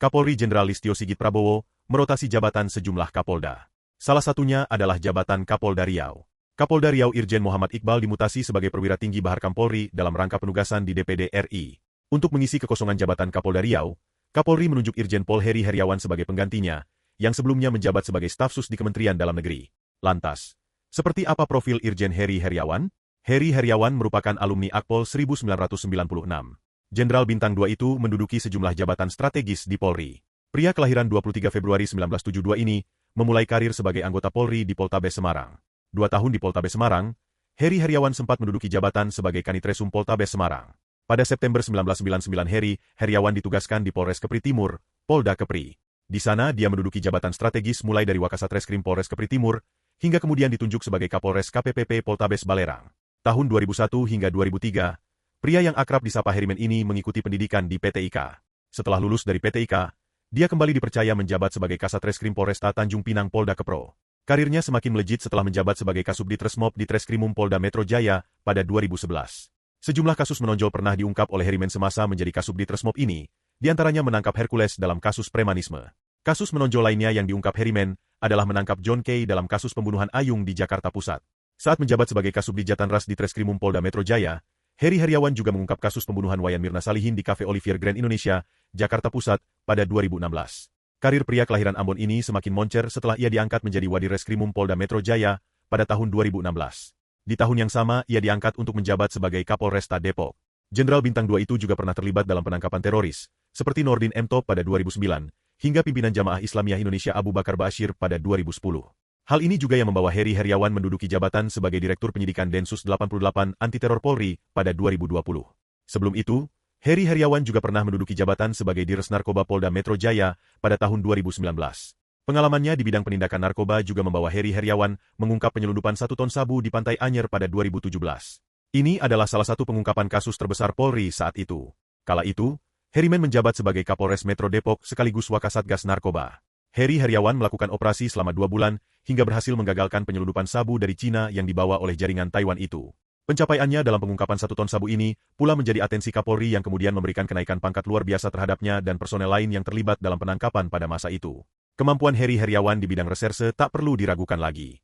Kapolri Jenderal Listio Sigit Prabowo merotasi jabatan sejumlah Kapolda. Salah satunya adalah jabatan Kapolda Riau. Kapolda Riau Irjen Muhammad Iqbal dimutasi sebagai perwira tinggi Baharkam Polri dalam rangka penugasan di DPD RI. Untuk mengisi kekosongan jabatan Kapolda Riau, Kapolri menunjuk Irjen Pol Heri Heriawan sebagai penggantinya, yang sebelumnya menjabat sebagai staf sus di Kementerian Dalam Negeri. Lantas, seperti apa profil Irjen Heri Heriawan? Heri Heriawan merupakan alumni Akpol 1996. Jenderal Bintang 2 itu menduduki sejumlah jabatan strategis di Polri. Pria kelahiran 23 Februari 1972 ini memulai karir sebagai anggota Polri di Poltabes Semarang. 2 tahun di Poltabes Semarang, Heri Heriawan sempat menduduki jabatan sebagai Kanitresum Poltabes Semarang. Pada September 1999 Heri Heriawan ditugaskan di Polres Kepri Timur, Polda Kepri. Di sana dia menduduki jabatan strategis mulai dari Wakasatreskrim Polres Kepri Timur, hingga kemudian ditunjuk sebagai Kapolres KPPP Poltabes Balerang. Tahun 2001 hingga 2003, pria yang akrab disapa Herimen ini mengikuti pendidikan di PT IKA. Setelah lulus dari PT IKA, dia kembali dipercaya menjabat sebagai Kasatreskrim Polresta Tanjung Pinang Polda Kepro. Karirnya semakin melejit setelah menjabat sebagai Kasubdit Resmob di Treskrimum Polda Metro Jaya pada 2011. Sejumlah kasus menonjol pernah diungkap oleh Herimen semasa menjadi Kasubdit Resmob ini, diantaranya menangkap Hercules dalam kasus premanisme. Kasus menonjol lainnya yang diungkap Herimen adalah menangkap John K. dalam kasus pembunuhan Ayung di Jakarta Pusat. Saat menjabat sebagai Kasubdit Jatanras di Treskrimum Polda Metro Jaya, Heri Heriawan juga mengungkap kasus pembunuhan Wayan Mirna Salihin di Cafe Olivier Grand Indonesia, Jakarta Pusat, pada 2016. Karir pria kelahiran Ambon ini semakin moncer setelah ia diangkat menjadi Wadir Reskrimum Polda Metro Jaya pada tahun 2016. Di tahun yang sama, ia diangkat untuk menjabat sebagai Kapolresta Depok. Jenderal Bintang 2 itu juga pernah terlibat dalam penangkapan teroris, seperti Nordin M. Top pada 2009, hingga pimpinan Jamaah Islamiyah Indonesia Abu Bakar Ba'asyir pada 2010. Hal ini juga yang membawa Heri Heriawan menduduki jabatan sebagai Direktur Penyidikan Densus 88 Anti-Teror Polri pada 2020. Sebelum itu, Heri Heriawan juga pernah menduduki jabatan sebagai Dires Narkoba Polda Metro Jaya pada tahun 2019. Pengalamannya di bidang penindakan narkoba juga membawa Heri Heriawan mengungkap penyelundupan 1 ton sabu di Pantai Anyer pada 2017. Ini adalah salah satu pengungkapan kasus terbesar Polri saat itu. Kala itu, Herimen menjabat sebagai Kapolres Metro Depok sekaligus Wakasatgas Narkoba. Heri Heriawan melakukan operasi selama 2 bulan, hingga berhasil menggagalkan penyelundupan sabu dari Cina yang dibawa oleh jaringan Taiwan itu. Pencapaiannya dalam pengungkapan 1 ton sabu ini pula menjadi atensi Kapolri yang kemudian memberikan kenaikan pangkat luar biasa terhadapnya dan personel lain yang terlibat dalam penangkapan pada masa itu. Kemampuan Heri Heriawan di bidang reserse tak perlu diragukan lagi.